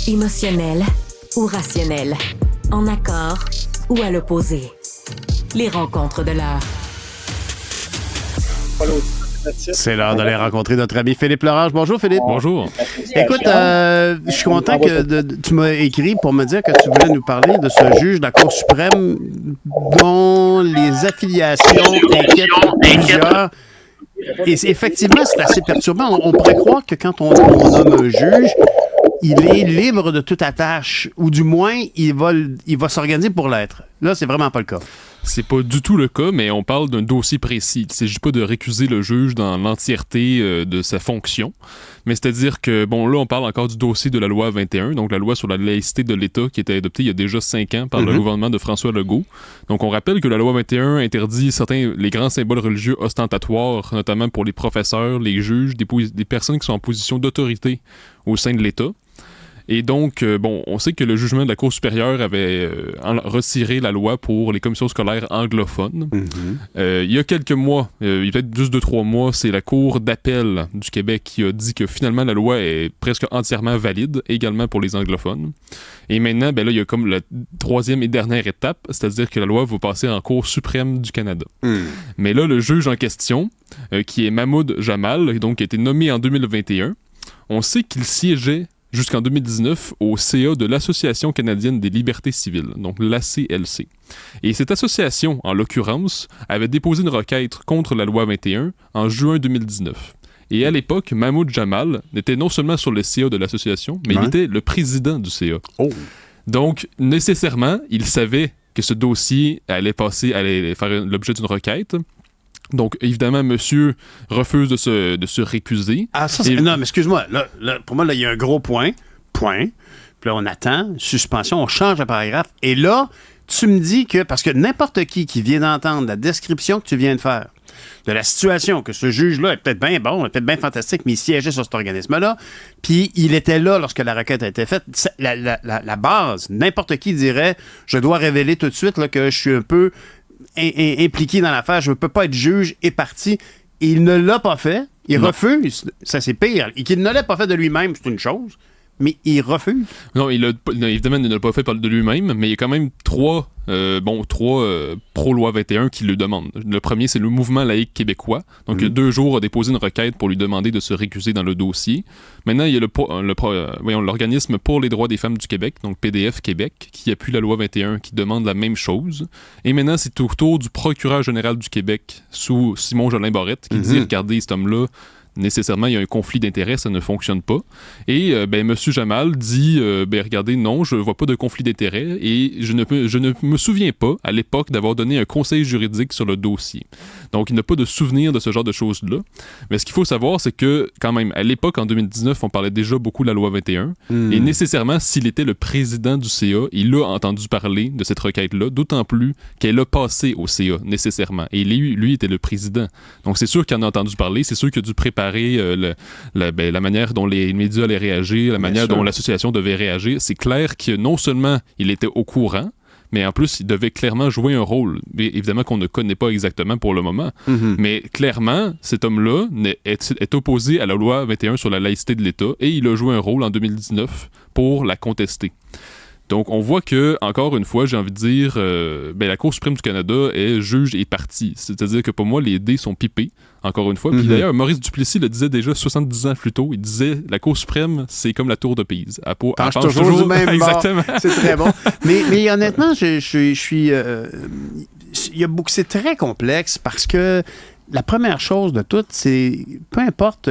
Émotionnel ou rationnel, en accord ou à l'opposé. Les rencontres de l'heure. C'est l'heure d'aller rencontrer notre ami Philippe Lorange. Bonjour Philippe. Bonjour. Écoute, je suis content que tu m'as écrit pour me dire que tu voulais nous parler de ce juge de la Cour suprême dont les affiliations inquiètent plusieurs. Et effectivement, c'est assez perturbant. On pourrait croire que quand on nomme un juge, il est libre de toute attache, ou du moins, il va s'organiser pour l'être. Là, c'est vraiment pas le cas. C'est pas du tout le cas, mais on parle d'un dossier précis. Il ne s'agit pas de récuser le juge dans l'entièreté de sa fonction, mais c'est-à-dire que, bon, là, on parle encore du dossier de la loi 21, donc la loi sur la laïcité de l'État qui a été adoptée il y a déjà 5 ans par le gouvernement de François Legault. Donc, on rappelle que la loi 21 interdit les grands symboles religieux ostentatoires, notamment pour les professeurs, les juges, des personnes qui sont en position d'autorité au sein de l'État. Et donc, on sait que le jugement de la Cour supérieure avait retiré la loi pour les commissions scolaires anglophones. Il y a quelques mois, il y a peut-être juste 2-3 mois, c'est la Cour d'appel du Québec qui a dit que finalement la loi est presque entièrement valide, également pour les anglophones. Et maintenant, là, il y a comme la troisième et dernière étape, c'est-à-dire que la loi va passer en Cour suprême du Canada. Mais là, le juge en question, qui est Mahmoud Jamal, donc qui a été nommé en 2021, on sait qu'il siégeait jusqu'en 2019 au CA de l'Association canadienne des libertés civiles, donc l'ACLC. Et cette association, en l'occurrence, avait déposé une requête contre la loi 21 en juin 2019. Et à l'époque, Mahmoud Jamal n'était non seulement sur le CA de l'association, mais il était le président du CA. Donc, nécessairement, il savait que ce dossier allait faire l'objet d'une requête. Donc, évidemment, monsieur refuse de se récuser. Ah, ça, non, mais excuse-moi. Là, pour moi, là, il y a un gros point. Puis là, on attend. Suspension, on change le paragraphe. Et là, tu me dis que... Parce que n'importe qui vient d'entendre la description que tu viens de faire, de la situation, que ce juge-là est peut-être bien bon, est peut-être bien fantastique, mais il siégeait sur cet organisme-là, puis il était là lorsque la requête a été faite. La base, n'importe qui dirait, je dois révéler tout de suite là, que je suis un peu impliqué dans l'affaire, je ne peux pas être juge et partie. Il ne l'a pas fait, il refuse, ça c'est pire. Et qu'il ne l'ait pas fait de lui-même, c'est une chose, mais il refuse. Non, évidemment, il ne l'a pas fait de lui-même, mais il y a quand même trois pro-loi 21 qui le demandent. Le premier, c'est le Mouvement laïque québécois. Donc, il y a 2 jours, a déposé une requête pour lui demander de se récuser dans le dossier. Maintenant, il y a l'Organisme pour les droits des femmes du Québec, donc PDF Québec, qui appuie la loi 21, qui demande la même chose. Et maintenant, c'est au tour du procureur général du Québec, sous Simon-Jolin Barrette, qui dit, regardez, cet homme-là, nécessairement, il y a un conflit d'intérêts, ça ne fonctionne pas. Et M. Jamal dit, regardez, non, je ne vois pas de conflit d'intérêts et je ne me souviens pas, à l'époque, d'avoir donné un conseil juridique sur le dossier. Donc, il n'a pas de souvenir de ce genre de choses-là. Mais ce qu'il faut savoir, c'est que, quand même, à l'époque, en 2019, on parlait déjà beaucoup de la loi 21. Et nécessairement, s'il était le président du CA, il a entendu parler de cette requête-là, d'autant plus qu'elle a passé au CA, nécessairement. Et lui était le président. Donc, c'est sûr qu'il en a entendu parler, c'est sûr qu'il a dû préparer la manière dont les médias allaient réagir, la manière dont l'association devait réagir. C'est clair que non seulement il était au courant, mais en plus, il devait clairement jouer un rôle. Mais évidemment qu'on ne connaît pas exactement pour le moment. Mais clairement, cet homme-là est opposé à la loi 21 sur la laïcité de l'État et il a joué un rôle en 2019 pour la contester. Donc, on voit que, encore une fois, j'ai envie de dire, la Cour suprême du Canada est juge et partie. C'est-à-dire que pour moi, les dés sont pipés, encore une fois. Puis d'ailleurs, Maurice Duplessis le disait déjà 70 ans plus tôt. Il disait, la Cour suprême, c'est comme la tour de Pise. Elle penche toujours du même exactement. C'est très bon. mais honnêtement, je suis... c'est très complexe parce que la première chose de tout, c'est, peu importe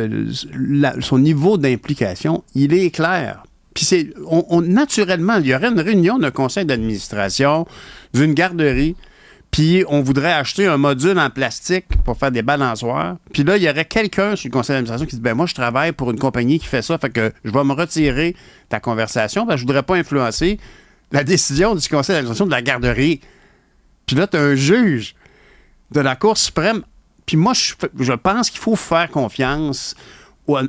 son niveau d'implication, il est clair. Puis naturellement, il y aurait une réunion d'un conseil d'administration, d'une garderie, puis on voudrait acheter un module en plastique pour faire des balançoires. Puis là, il y aurait quelqu'un sur le conseil d'administration qui dit « moi, je travaille pour une compagnie qui fait ça, fait que je vais me retirer de ta conversation parce que je voudrais pas influencer la décision du conseil d'administration de la garderie. » Puis là, tu as un juge de la Cour suprême. Puis moi, je pense qu'il faut faire confiance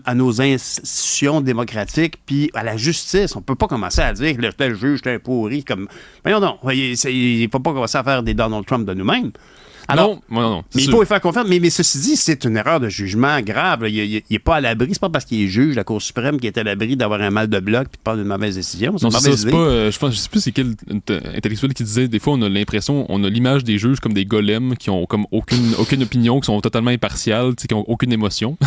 à nos institutions démocratiques, puis à la justice. On peut pas commencer à dire que le juge est un pourri. Voyons donc, il ne faut pas commencer à faire des Donald Trump de nous-mêmes. Alors, non. Mais il faut y faire confiance. Mais ceci dit, c'est une erreur de jugement grave. Là. Il n'est pas à l'abri. C'est pas parce qu'il est juge, la Cour suprême, qui est à l'abri d'avoir un mal de bloc et de prendre une mauvaise décision. Non, c'est ça. C'est pas, je sais plus c'est quel intellectuel qui disait, des fois, on a l'impression, on a l'image des juges comme des golems qui ont comme aucune opinion, qui sont totalement impartials, qui ont aucune émotion.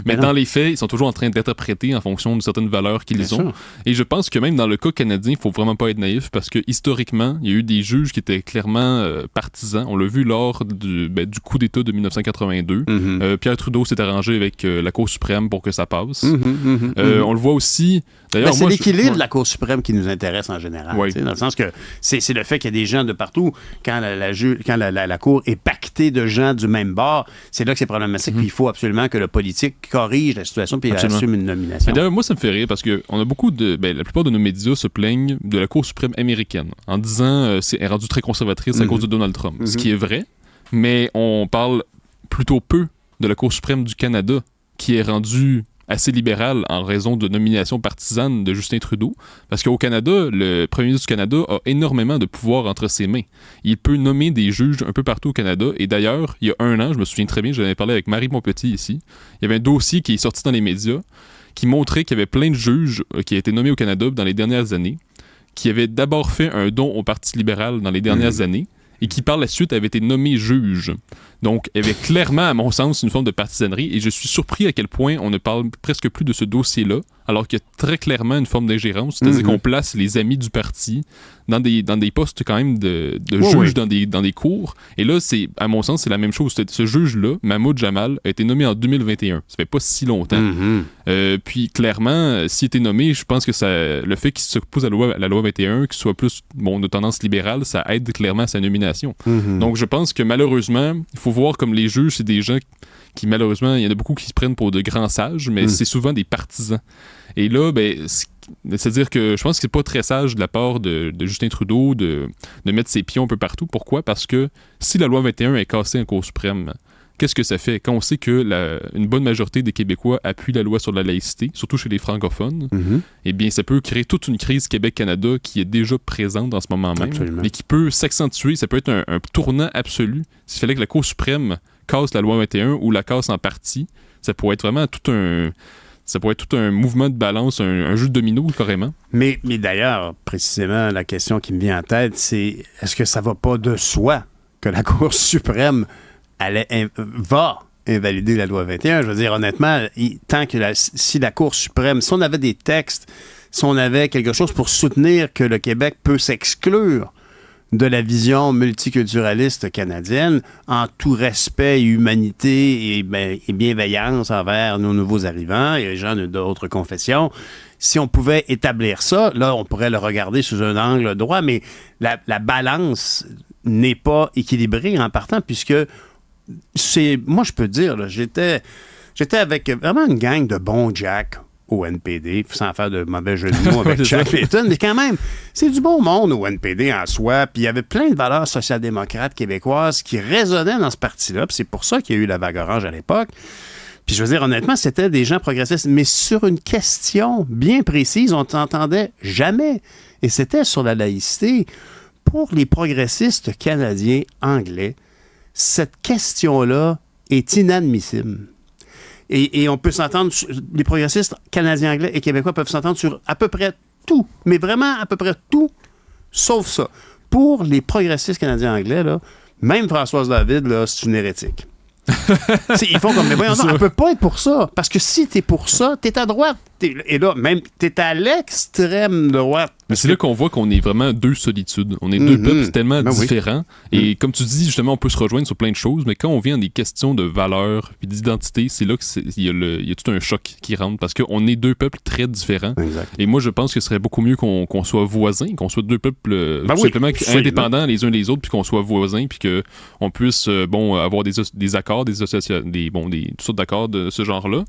Mais dans les faits, ils sont toujours en train d'interpréter en fonction de certaines valeurs qu'ils ont. Et je pense que même dans le cas canadien, il faut vraiment pas être naïf parce que historiquement, il y a eu des juges qui étaient clairement partisans. On l'a vu lors du coup d'État de 1982. Pierre Trudeau s'est arrangé avec la Cour suprême pour que ça passe. On le voit aussi. D'ailleurs, c'est l'équilibre de la Cour suprême qui nous intéresse en général. Dans le sens que c'est le fait qu'il y a des gens de partout. Quand la Cour est pactée de gens du même bord, c'est là que c'est problématique. Puis il faut absolument que le politique corrige la situation puis assume une nomination. D'ailleurs, moi, ça me fait rire parce que on a beaucoup la plupart de nos médias se plaignent de la Cour suprême américaine en disant elle est rendue très conservatrice à cause de Donald Trump. Ce qui est vrai, mais on parle plutôt peu de la Cour suprême du Canada qui est rendue assez libérale en raison de nominations partisanes de Justin Trudeau. Parce qu'au Canada, le premier ministre du Canada a énormément de pouvoir entre ses mains. Il peut nommer des juges un peu partout au Canada. Et d'ailleurs, il y a 1 an, je me souviens très bien, j'en avais parlé avec Marie Montpetit ici, il y avait un dossier qui est sorti dans les médias qui montrait qu'il y avait plein de juges qui ont été nommés au Canada dans les dernières années, qui avaient d'abord fait un don au Parti libéral dans les dernières années, et qui par la suite avait été nommé juge. Donc, il y avait clairement, à mon sens, une forme de partisanerie, et je suis surpris à quel point on ne parle presque plus de ce dossier-là, alors qu'il y a très clairement une forme d'ingérence, c'est-à-dire qu'on place les amis du parti dans des postes quand même de juges dans des cours, et là, à mon sens, c'est la même chose. Ce juge-là, Mahmoud Jamal, a été nommé en 2021. Ça fait pas si longtemps. Puis, clairement, s'il était nommé, je pense que le fait qu'il s'oppose à la loi 21, qu'il soit plus de tendance libérale, ça aide clairement à sa nomination. Donc, je pense que malheureusement, il faut voir comme les juges, c'est des gens qui, malheureusement, il y en a beaucoup qui se prennent pour de grands sages, mais c'est souvent des partisans. Et là, c'est-à-dire que je pense que c'est pas très sage de la part de Justin Trudeau de mettre ses pions un peu partout. Pourquoi? Parce que si la loi 21 est cassée en Cour suprême, qu'est-ce que ça fait? Quand on sait que une bonne majorité des Québécois appuient la loi sur la laïcité, surtout chez les francophones, eh bien, ça peut créer toute une crise Québec-Canada qui est déjà présente en ce moment même, mais qui peut s'accentuer. Ça peut être un tournant absolu. S'il fallait que la Cour suprême casse la loi 21 ou la casse en partie, ça pourrait être vraiment tout un mouvement de balance, un jeu de domino, carrément. Mais d'ailleurs, précisément, la question qui me vient en tête, c'est est-ce que ça va pas de soi que la Cour suprême va invalider la loi 21? Je veux dire, honnêtement, si la Cour suprême, si on avait des textes, si on avait quelque chose pour soutenir que le Québec peut s'exclure de la vision multiculturaliste canadienne en tout respect et humanité et bienveillance envers nos nouveaux arrivants et les gens d'autres confessions. Si on pouvait établir ça, là, on pourrait le regarder sous un angle droit, mais la balance n'est pas équilibrée en partant, puisque moi, je peux te dire, là, j'étais avec vraiment une gang de bons Jack au NPD, sans faire de mauvais jeu de mots avec Jack Layton, mais quand même, c'est du bon monde au NPD en soi, puis il y avait plein de valeurs social-démocrates québécoises qui résonnaient dans ce parti-là, puis c'est pour ça qu'il y a eu la vague orange à l'époque. Puis je veux dire, honnêtement, c'était des gens progressistes, mais sur une question bien précise, on t'entendait jamais, et c'était sur la laïcité. Pour les progressistes canadiens anglais, cette question-là est inadmissible. Et on peut s'entendre, les progressistes canadiens, anglais et québécois peuvent s'entendre sur à peu près tout, mais vraiment à peu près tout, sauf ça. Pour les progressistes canadiens anglais, là, même Françoise David, là, c'est une hérétique. Ils font comme, mais voyons, elle peut pas être pour ça. Parce que si t'es pour ça, t'es à droite. Et là, même, t'es à l'extrême droite. Mais c'est là qu'on voit qu'on est vraiment deux solitudes. On est deux peuples tellement différents. Et comme tu dis, justement, on peut se rejoindre sur plein de choses, mais quand on vient à des questions de valeurs et d'identité, c'est là qu'il y a tout un choc qui rentre, parce qu'on est deux peuples très différents. Exact. Et moi, je pense que ce serait beaucoup mieux qu'on soit voisins, qu'on soit deux peuples simplement indépendants les uns des autres, puis qu'on soit voisins, puis qu'on puisse avoir des accords, toutes sortes d'accords de ce genre-là.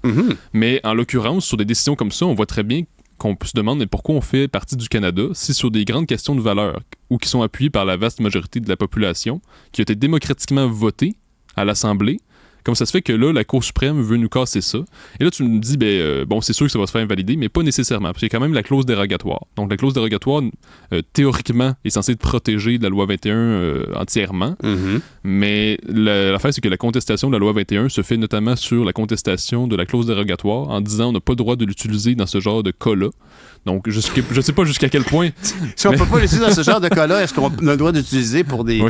Mais en l'occurrence, sur des décisions comme ça, on voit très bien qu'on se demande mais pourquoi on fait partie du Canada si sur des grandes questions de valeur ou qui sont appuyées par la vaste majorité de la population, qui a été démocratiquement votée à l'Assemblée, Comme ça se fait que là, la Cour suprême veut nous casser ça. Et là, tu me dis, bon, c'est sûr que ça va se faire invalider, mais pas nécessairement, parce qu'il y a quand même la clause dérogatoire. Donc, la clause dérogatoire, théoriquement, est censée te protéger de la loi 21 entièrement, mais l'affaire, c'est que la contestation de la loi 21 se fait notamment sur la contestation de la clause dérogatoire, en disant on n'a pas le droit de l'utiliser dans ce genre de cas-là. Donc, je sais pas jusqu'à quel point... Si on peut pas l'utiliser dans ce genre de cas-là, est-ce qu'on a le droit d'utiliser pour des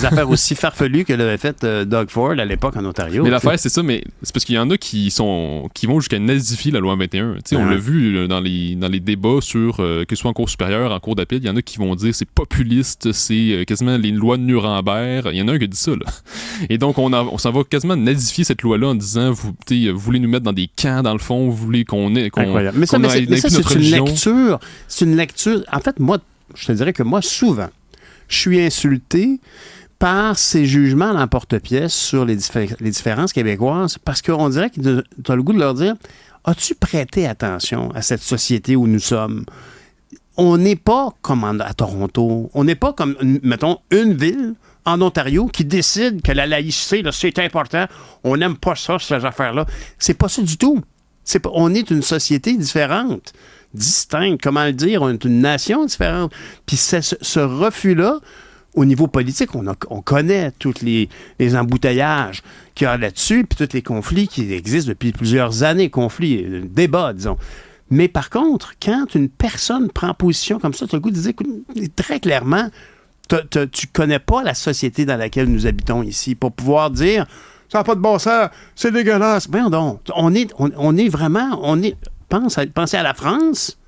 affaires aussi farfelues que l'avait fait Doug Ford à l'époque en Ontario? Mais l'affaire, c'est ça, mais c'est parce qu'il y en a qui vont jusqu'à nazifier la loi 21. On l'a vu dans les débats sur, que ce soit en cour supérieure, en cour d'appel, il y en a qui vont dire c'est populiste, c'est quasiment les lois de Nuremberg. Il y en a un qui dit ça, là. Et donc, on s'en va quasiment nazifier cette loi-là en disant, vous voulez nous mettre dans des camps, dans le fond, vous voulez Incroyable. Mais ça, c'est une lecture. C'est une lecture. En fait, moi, je te dirais que moi, souvent, je suis insulté par ces jugements à l'emporte-pièce sur les différences québécoises parce qu'on dirait que tu as le goût de leur dire as-tu prêté attention à cette société où nous sommes? On n'est pas comme à Toronto. On n'est pas comme, mettons, une ville en Ontario qui décide que la laïcité, là, c'est important. On n'aime pas ça, ces affaires-là. C'est pas ça du tout. On est une société différente, distincte, comment le dire, on est une nation différente. Puis ce refus-là, au niveau politique, on connaît tous les embouteillages qu'il y a là-dessus, puis tous les conflits qui existent depuis plusieurs années, débats, disons. Mais par contre, quand une personne prend position comme ça, tu as le goût de dire très clairement, tu connais pas la société dans laquelle nous habitons ici pour pouvoir dire ça n'a pas de bon sens, c'est dégueulasse. Ben non, on est vraiment, pensez à la France,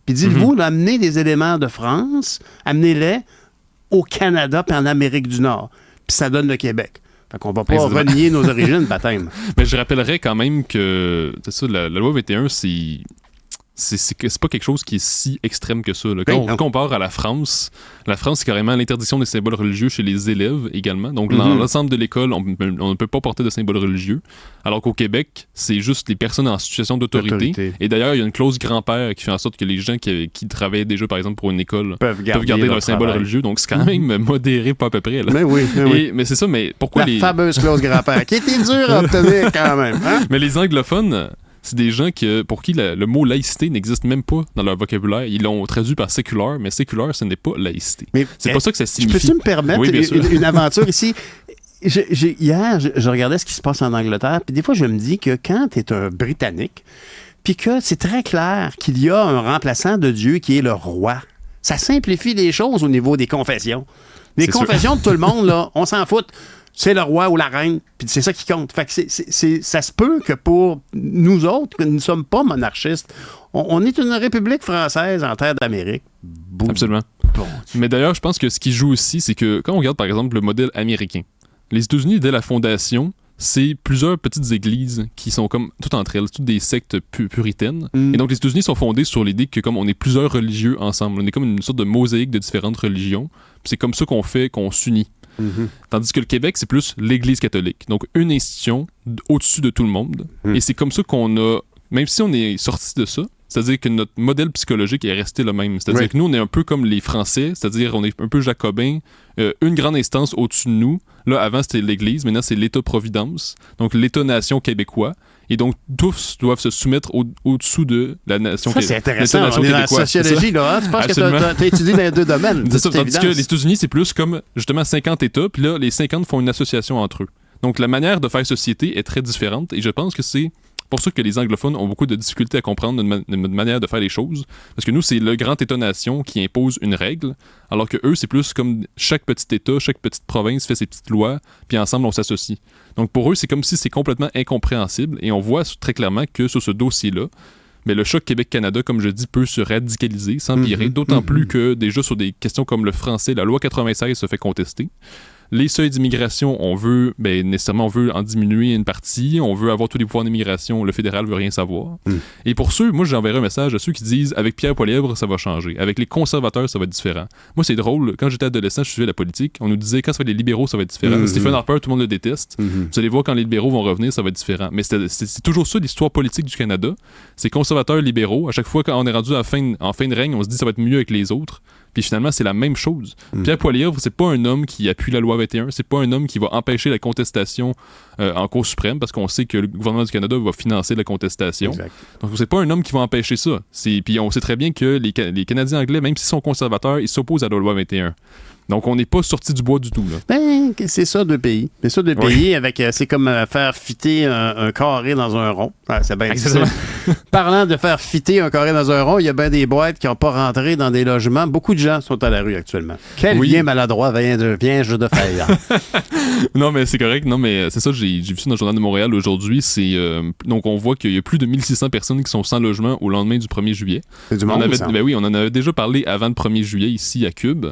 puis dites-vous, amenez des éléments de France, amenez-les au Canada puis en Amérique du Nord. Puis ça donne le Québec. Fait qu'on va pas renier nos origines, baptême. Mais je rappellerais quand même que, c'est ça, la loi 21, c'est pas quelque chose qui est si extrême que ça. Là. Quand on compare à la France, c'est carrément l'interdiction des symboles religieux chez les élèves également. Donc, dans l'ensemble de l'école, on ne peut pas porter de symboles religieux. Alors qu'au Québec, c'est juste les personnes en situation d'autorité. Et d'ailleurs, il y a une clause grand-père qui fait en sorte que les gens qui travaillaient déjà, par exemple, pour une école peuvent garder leur symbole religieux. Donc, c'est quand même modéré, pas à peu près. Là. Mais oui. Mais c'est ça, mais pourquoi la fameuse clause grand-père, qui était dure à obtenir quand même. Hein? Mais les anglophones... C'est des gens pour qui le mot laïcité n'existe même pas dans leur vocabulaire. Ils l'ont traduit par séculaire, mais séculaire, ce n'est pas laïcité. Mais c'est pas ça que ça signifie. Peux-tu me permettre une aventure ici? Hier, je regardais ce qui se passe en Angleterre, puis des fois, je me dis que quand tu es un Britannique, puis que c'est très clair qu'il y a un remplaçant de Dieu qui est le roi, ça simplifie les choses au niveau des confessions. Les confessions de tout le monde, là, on s'en fout. C'est le roi ou la reine, puis c'est ça qui compte. Fait que ça se peut que pour nous autres, que nous ne sommes pas monarchistes, on est une république française en terre d'Amérique. Boum. Absolument. Bon. Mais d'ailleurs, je pense que ce qui joue aussi, c'est que quand on regarde par exemple le modèle américain, les États-Unis, dès la fondation, c'est plusieurs petites églises qui sont comme toutes entre elles, toutes des sectes puritaines. Et donc les États-Unis sont fondés sur l'idée que comme on est plusieurs religieux ensemble, on est comme une sorte de mosaïque de différentes religions, puis c'est comme ça qu'on s'unit. Tandis que le Québec, c'est plus l'Église catholique. Donc, une institution au-dessus de tout le monde. Et c'est comme ça qu'on a... Même si on est sorti de ça, c'est-à-dire que notre modèle psychologique est resté le même. C'est-à-dire que nous, on est un peu comme les Français, c'est-à-dire on est un peu jacobin, une grande instance au-dessus de nous. Là, avant, c'était l'Église, maintenant, c'est l'État-providence, donc l'État-nation québécois. Et donc, tous doivent se soumettre au-dessous de la nation québécoise. C'est intéressant, on est dans la sociologie, là. Hein? Tu penses que tu as étudié dans les deux domaines. C'est ça, tandis que les États-Unis, c'est plus comme, justement, 50 États, puis là, les 50 font une association entre eux. Donc, la manière de faire société est très différente, et je pense que c'est pour ça que les anglophones ont beaucoup de difficultés à comprendre notre manière de faire les choses. Parce que nous, c'est le grand État-nation qui impose une règle, alors que eux, c'est plus comme chaque petit État, chaque petite province fait ses petites lois, puis ensemble, on s'associe. Donc pour eux, c'est comme si c'est complètement incompréhensible, et on voit très clairement que sur ce dossier-là, mais le choc Québec-Canada, comme je dis, peut se radicaliser, s'empirer, d'autant plus que déjà sur des questions comme le français, la loi 96 se fait contester. Les seuils d'immigration, on veut en diminuer une partie, on veut avoir tous les pouvoirs d'immigration, le fédéral veut rien savoir. Et pour ceux, moi j'enverrai un message à ceux qui disent avec Pierre Poilievre, ça va changer. Avec les conservateurs, ça va être différent. Moi, c'est drôle, quand j'étais adolescent, je suivais la politique, on nous disait quand ça va être les libéraux, ça va être différent. Stephen Harper, tout le monde le déteste. Vous allez voir quand les libéraux vont revenir, ça va être différent. Mais c'est toujours ça l'histoire politique du Canada. C'est conservateurs, libéraux. À chaque fois, quand on est rendu en fin de règne, on se dit ça va être mieux avec les autres. Puis finalement, c'est la même chose. Pierre Poilievre, c'est pas un homme qui appuie la loi 21, c'est pas un homme qui va empêcher la contestation en Cour suprême, parce qu'on sait que le gouvernement du Canada va financer la contestation. Exact. Donc c'est pas un homme qui va empêcher ça. Puis on sait très bien que les Canadiens anglais, même s'ils sont conservateurs, ils s'opposent à la loi 21. Donc, on n'est pas sorti du bois du tout, là. Ben, c'est ça, deux pays. C'est ça, deux pays avec... c'est comme faire fitter un carré dans un rond. Ouais, c'est bien difficile. Parlant de faire fitter un carré dans un rond, il y a bien des boîtes qui n'ont pas rentré dans des logements. Beaucoup de gens sont à la rue actuellement. Quel lien maladroit vient de faire. Non, mais c'est correct. Non, mais c'est ça, j'ai vu ça dans le Journal de Montréal aujourd'hui. Donc, on voit qu'il y a plus de 1600 personnes qui sont sans logement au lendemain du 1er juillet. C'est du monde, ça. Ben oui, on en avait déjà parlé avant le 1er juillet ici à Cube.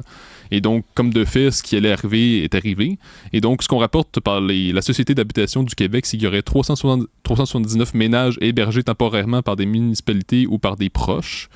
Et donc, comme de fait, ce qui allait arriver est arrivé. Et donc, ce qu'on rapporte par la Société d'habitation du Québec, c'est qu'il y aurait 379 ménages hébergés temporairement par des municipalités ou par des proches.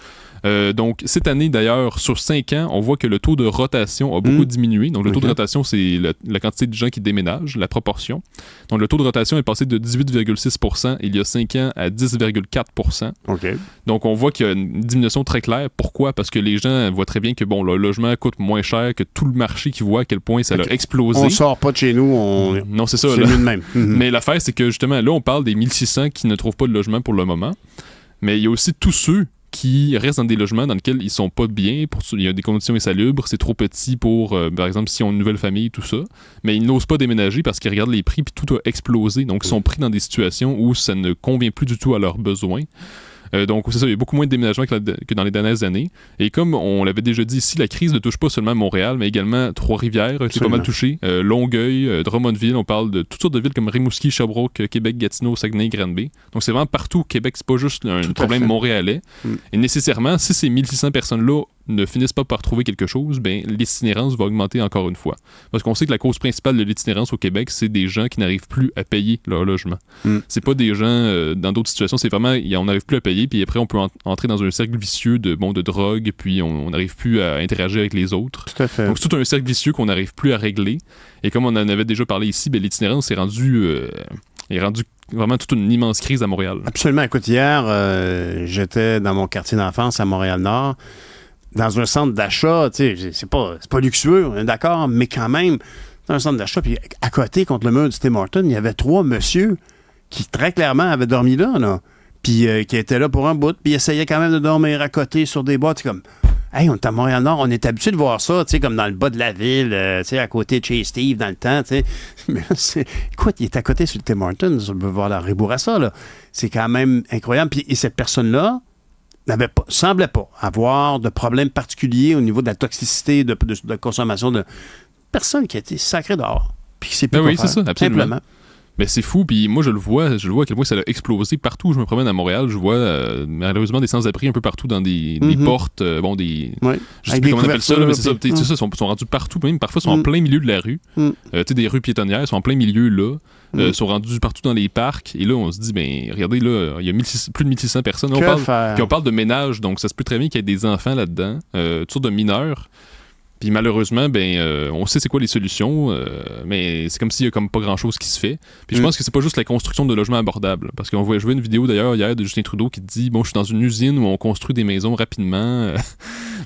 Donc, cette année, d'ailleurs, sur 5 ans, on voit que le taux de rotation a beaucoup diminué. Donc, le taux de rotation, c'est la quantité de gens qui déménagent, la proportion. Donc, le taux de rotation est passé de 18,6% il y a 5 ans à 10,4%. OK. Donc, on voit qu'il y a une diminution très claire. Pourquoi? Parce que les gens voient très bien que, bon, le logement coûte moins cher, que tout le marché qui voit à quel point ça a explosé. On sort pas de chez nous, Non, c'est ça. C'est mieux de même. Mais l'affaire, c'est que, justement, là, on parle des 1600 qui ne trouvent pas de logement pour le moment. Mais il y a aussi tous ceux qui restent dans des logements dans lesquels ils sont pas bien, il y a des conditions insalubres, c'est trop petit pour, par exemple, si on a une nouvelle famille, tout ça, mais ils n'osent pas déménager parce qu'ils regardent les prix puis tout a explosé, donc ils sont pris dans des situations où ça ne convient plus du tout à leurs besoins. Donc, c'est ça, il y a beaucoup moins de déménagements que dans les dernières années. Et comme on l'avait déjà dit ici, la crise ne touche pas seulement Montréal, mais également Trois-Rivières, qui est pas mal touché, Longueuil, Drummondville, on parle de toutes sortes de villes comme Rimouski, Sherbrooke, Québec, Gatineau, Saguenay, Granby. Donc, c'est vraiment partout au Québec, c'est pas juste un problème montréalais. Et nécessairement, si ces 1600 personnes-là ne finissent pas par trouver quelque chose, ben l'itinérance va augmenter encore une fois. Parce qu'on sait que la cause principale de l'itinérance au Québec, c'est des gens qui n'arrivent plus à payer leur logement. C'est pas des gens, dans d'autres situations, c'est vraiment, on n'arrive plus à payer, puis après on peut entrer dans un cercle vicieux de drogue, puis on n'arrive plus à interagir avec les autres. Tout à fait. Donc c'est tout un cercle vicieux qu'on n'arrive plus à régler. Et comme on en avait déjà parlé ici, ben l'itinérance est rendu vraiment toute une immense crise à Montréal. Absolument. Écoute, hier, j'étais dans mon quartier d'enfance à Montréal-Nord, dans un centre d'achat, tu sais, c'est pas luxueux, on est d'accord, mais quand même, dans un centre d'achat, puis à côté, contre le mur du Tim Hortons, il y avait 3 messieurs qui, très clairement, avaient dormi là, puis qui étaient là pour un bout, puis ils essayaient quand même de dormir à côté sur des boîtes, comme... Hey, on est à Montréal-Nord, on est habitué de voir ça, tu sais, comme dans le bas de la ville, tu sais, à côté de chez Steve dans le temps, tu sais. Mais là, écoute, il est à côté sur le Tim Hortons, on peut voir la Ribourassa, là. C'est quand même incroyable. Puis, et cette personne-là semblait pas avoir de problème particulier au niveau de la toxicité de consommation de personne qui a été sacrée dehors. Puis, c'est plus oui, c'est ça, absolument. Simplement. Mais c'est fou, puis moi je le vois à quel point ça a explosé partout où je me promène à Montréal. Je vois malheureusement des sans-abri un peu partout dans des portes, je sais plus comment on appelle ça, là, mais c'est ça, ils sont rendus partout, même parfois ils sont en plein milieu de la rue. Tu sais, des rues piétonnières, ils sont en plein milieu là, sont rendus partout dans les parcs, et là on se dit, ben regardez là, il y a plus de 1600 personnes, puis on parle de ménage, donc ça se peut très bien qu'il y ait des enfants là-dedans, toutes sortes de mineurs. Puis malheureusement, on sait c'est quoi les solutions, mais c'est comme s'il y a comme pas grand-chose qui se fait. Puis je pense que c'est pas juste la construction de logements abordables. Parce qu'on voit jouer une vidéo d'ailleurs hier de Justin Trudeau qui dit, bon, je suis dans une usine où on construit des maisons rapidement.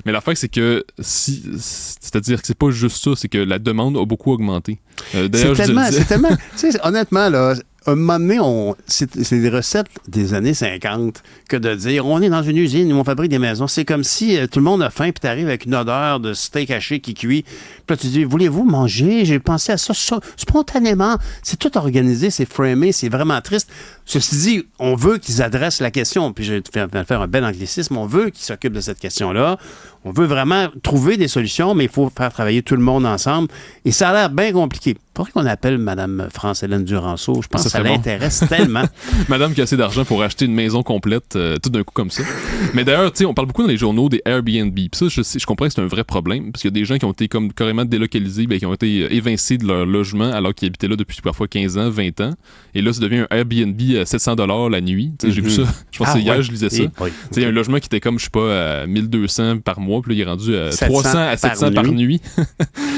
Mais l'affaire, c'est que c'est-à-dire que c'est pas juste ça, c'est que la demande a beaucoup augmenté. D'ailleurs, c'est tellement, tu sais, honnêtement, là, un moment donné, c'est des recettes des années 50 que de dire on est dans une usine où on fabrique des maisons. C'est comme si tout le monde a faim puis t'arrives avec une odeur de steak haché qui cuit. Puis là, tu dis voulez-vous manger? J'ai pensé à ça spontanément. C'est tout organisé, c'est framé, c'est vraiment triste. Ceci dit, on veut qu'ils adressent la question. Puis je vais faire un bel anglicisme. On veut qu'ils s'occupent de cette question-là. On veut vraiment trouver des solutions, mais il faut faire travailler tout le monde ensemble. Et ça a l'air bien compliqué. Il faudrait qu'on appelle Mme France-Hélène Duranceau. Je pense que ça l'intéresse tellement. Madame qui a assez d'argent pour acheter une maison complète tout d'un coup comme ça. Mais d'ailleurs, tu sais, on parle beaucoup dans les journaux des Airbnb. Puis ça, je comprends que c'est un vrai problème, parce qu'il y a des gens qui ont été comme carrément délocalisés, qui ont été évincés de leur logement alors qu'ils habitaient là depuis parfois 15 ans, 20 ans. Et là, ça devient un Airbnb à 700$ la nuit. Tu sais, j'ai vu ça. Je pense que c'est hier, je lisais ça. Tu sais, un logement qui était comme, je sais pas, à 1200 par mois, puis là, il est rendu à 300 à 700 par nuit.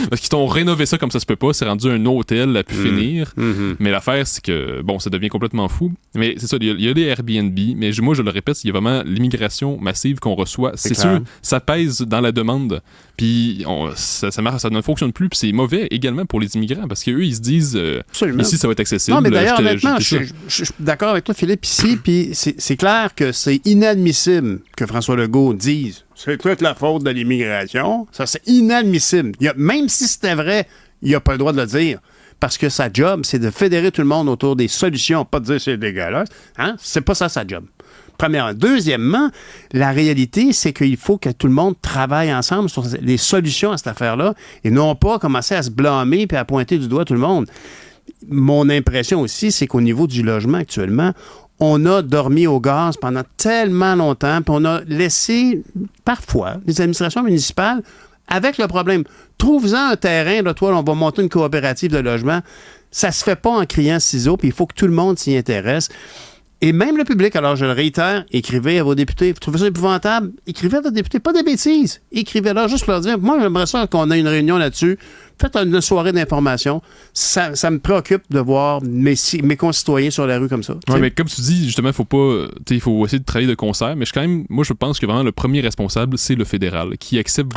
Parce qu'ils t'ont rénové ça comme ça se peut pas. C'est rendu un hôtel à pu finir. Mais l'affaire, c'est que, bon, ça devient complètement fou. Mais c'est ça, il y a les Airbnb, mais moi, je le répète, il y a vraiment l'immigration massive qu'on reçoit. C'est sûr, ça pèse dans la demande. Puis ça ne fonctionne plus. Puis c'est mauvais également pour les immigrants parce qu'eux, ils se disent ici, ça va être accessible. Non, mais d'ailleurs, honnêtement, je suis d'accord avec toi, Philippe, ici. Puis c'est clair que c'est inadmissible que François Legault dise c'est toute la faute de l'immigration. Ça, c'est inadmissible. Même si c'était vrai, il n'a pas le droit de le dire. Parce que sa job, c'est de fédérer tout le monde autour des solutions, pas de dire c'est dégueulasse. Hein? C'est pas ça sa job. Premièrement. Deuxièmement, la réalité, c'est qu'il faut que tout le monde travaille ensemble sur les solutions à cette affaire-là et non pas commencer à se blâmer et à pointer du doigt tout le monde. Mon impression aussi, c'est qu'au niveau du logement actuellement, on a dormi au gaz pendant tellement longtemps, puis on a laissé, parfois, les administrations municipales avec le problème. Trouve-en un terrain, là, toi, on va monter une coopérative de logement. Ça se fait pas en criant ciseaux, puis il faut que tout le monde s'y intéresse. Et même le public, alors je le réitère, écrivez à vos députés. Vous trouvez ça épouvantable? Écrivez à vos députés, pas des bêtises. Écrivez-leur juste pour leur dire, moi, j'aimerais ça qu'on ait une réunion là-dessus. Faites une soirée d'information. Ça me préoccupe de voir mes concitoyens sur la rue comme ça. Oui, mais comme tu dis, justement, il faut essayer de travailler de concert. Mais moi, je pense que vraiment le premier responsable, c'est le fédéral, qui accepte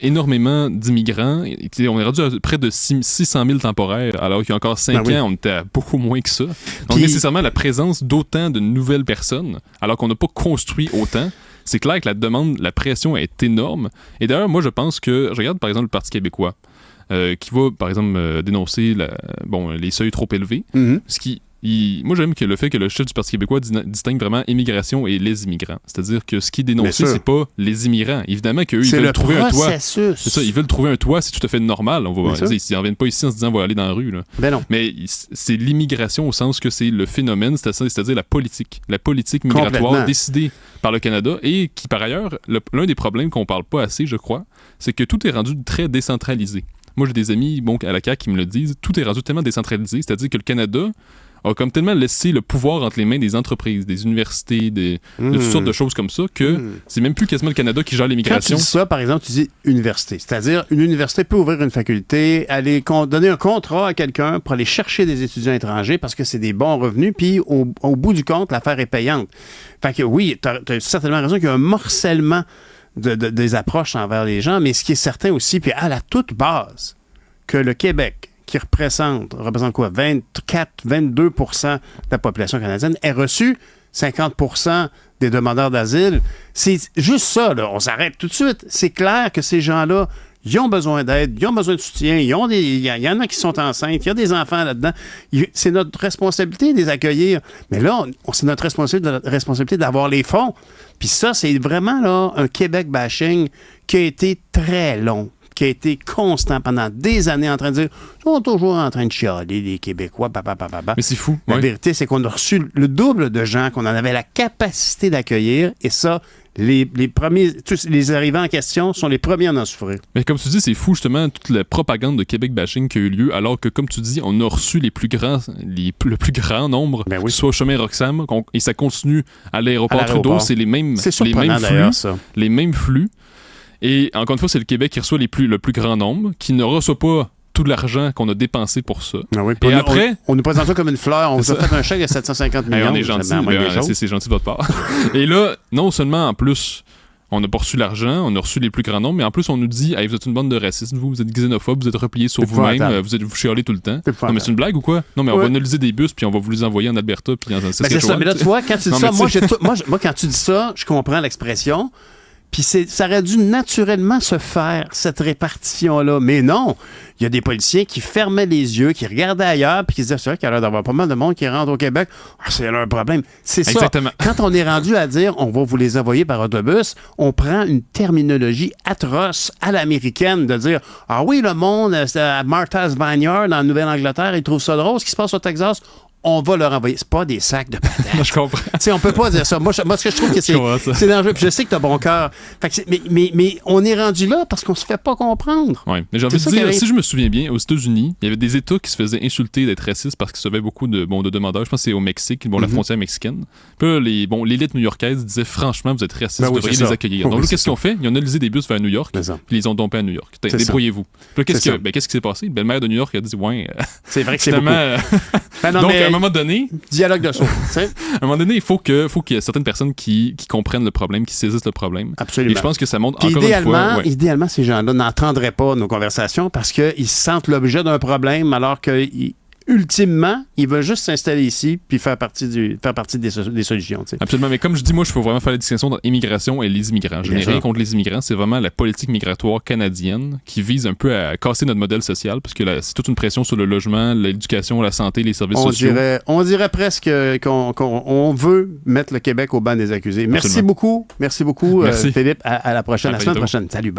énormément d'immigrants. On est rendu à près de 600 000 temporaires, alors qu'il y a encore 5 ans, on était à beaucoup moins que ça. Donc, nécessairement, la présence d'autant de nouvelles personnes, alors qu'on n'a pas construit autant, c'est clair que la pression est énorme. Et d'ailleurs, moi, je pense que, je regarde par exemple le Parti québécois, qui va, par exemple, dénoncer les seuils trop élevés. Moi, j'aime que le fait que le chef du Parti québécois distingue vraiment immigration et les immigrants. C'est-à-dire que ce qui est dénoncé, c'est pas les immigrants. Évidemment qu'eux, ils veulent trouver un toit. C'est ça, ils veulent trouver un toit, c'est tout à fait normal. Ils ne reviennent pas ici en se disant on va aller dans la rue. Là. Ben non. Mais c'est l'immigration au sens que c'est le phénomène, c'est-à-dire la politique migratoire décidée par le Canada et qui, par ailleurs, l'un des problèmes qu'on parle pas assez, je crois, c'est que tout est rendu très décentralisé. Moi, j'ai des amis à la CAQ qui me le disent, tout est rendu tellement décentralisé, c'est-à-dire que le Canada a comme tellement laissé le pouvoir entre les mains des entreprises, des universités, de toutes sortes de choses comme ça, que c'est même plus quasiment le Canada qui gère l'immigration. Quand tu dis ça, par exemple, tu dis université. C'est-à-dire, une université peut ouvrir une faculté, aller donner un contrat à quelqu'un pour aller chercher des étudiants étrangers parce que c'est des bons revenus, puis au bout du compte, l'affaire est payante. Fait que oui, tu as certainement raison qu'il y a un morcellement des approches envers les gens, mais ce qui est certain aussi, puis à la toute base, que le Québec, qui représente quoi, 22% de la population canadienne, ait reçu 50% des demandeurs d'asile. C'est juste ça, là. On s'arrête tout de suite. C'est clair que ces gens-là, ils ont besoin d'aide, ils ont besoin de soutien, il y en a qui sont enceintes, il y a des enfants là-dedans. C'est notre responsabilité de les accueillir. Mais là, c'est notre responsabilité d'avoir les fonds. Puis ça, c'est vraiment là un Québec bashing qui a été très long, qui a été constant pendant des années en train de dire ils sont toujours en train de chialer, les Québécois, Mais c'est fou. La vérité, c'est qu'on a reçu le double de gens qu'on en avait la capacité d'accueillir, et ça, les premiers, tous les arrivants en question sont les premiers à en souffrir. Mais comme tu dis, c'est fou justement toute la propagande de Québec bashing qui a eu lieu, alors que comme tu dis, on a reçu le plus grand nombre, soit au chemin Roxham, et ça continue à l'aéroport Trudeau, c'est les mêmes flux. Et encore une fois, c'est le Québec qui reçoit le plus grand nombre, qui ne reçoit pas tout l'argent qu'on a dépensé pour ça. Et après, on nous présente ça comme une fleur. On vous a fait un chèque de 750 millions. On est gentil, c'est gentil de votre part. Et là, non seulement en plus, on a pas reçu l'argent, on a reçu les plus grands nombres, mais en plus, on nous dit vous êtes une bande de racistes, vous êtes xénophobes, vous êtes repliés sur vous-même, vous chialez tout le temps. Non, mais c'est une blague ou quoi? Non, mais on va analyser des bus, puis on va vous les envoyer en Alberta, puis en Saskatchewan. C'est ça, mais là, tu vois, quand tu dis ça, moi, quand tu dis ça, je comprends l'expression. Puis ça aurait dû naturellement se faire, cette répartition-là. Mais non, il y a des policiers qui fermaient les yeux, qui regardaient ailleurs, puis qui se disaient, c'est vrai qu'il y a l'air d'avoir pas mal de monde qui rentre au Québec. C'est leur problème. C'est exactement ça. Quand on est rendu à dire, on va vous les envoyer par autobus, on prend une terminologie atroce à l'américaine de dire, ah oui, le monde à Martha's Vineyard, en Nouvelle-Angleterre, ils trouvent ça drôle, ce qui se passe au Texas. on va leur envoyer. C'est pas des sacs de patates. Je comprends. Tu sais, on peut pas dire ça. Moi, ce que je trouve que c'est dangereux. Puis je sais que t'as bon cœur. Fait que mais on est rendu là parce qu'on se fait pas comprendre. Oui, mais j'ai envie de dire, si je me souviens bien, aux États-Unis, il y avait des États qui se faisaient insulter d'être racistes parce qu'ils recevaient beaucoup de demandeurs. Je pense que c'est au Mexique, la frontière mexicaine. Puis là, l'élite new-yorkaise disait franchement, vous êtes racistes, vous devriez les accueillir. Donc là, qu'est-ce qu'ils ont fait? Ils ont analysé des bus vers New York, puis ils les ont dompés à New York. Débrouillez-vous. Puis là, qu'est-ce qui s'est passé? Le maire de New York a dit, c'est vrai que c'est beaucoup. Donc, à un moment donné, dialogue de sourds. À un moment donné, il faut qu'il y ait certaines personnes qui comprennent le problème, qui saisissent le problème. Absolument. Et je pense que ça montre puis encore une fois... Idéalement, ces gens-là n'entendraient pas nos conversations parce qu'ils se sentent l'objet d'un problème alors que... ultimement, ils veulent juste s'installer ici puis faire partie des solutions. T'sais. Absolument, mais comme je dis, moi, il faut vraiment faire la distinction entre immigration et les immigrants. Je n'ai rien contre les immigrants, c'est vraiment la politique migratoire canadienne qui vise un peu à casser notre modèle social parce que c'est toute une pression sur le logement, l'éducation, la santé, les services sociaux. On dirait presque qu'on veut mettre le Québec au banc des accusés. Merci beaucoup. Merci beaucoup, Philippe. À la prochaine. La semaine prochaine. Salut. Bye.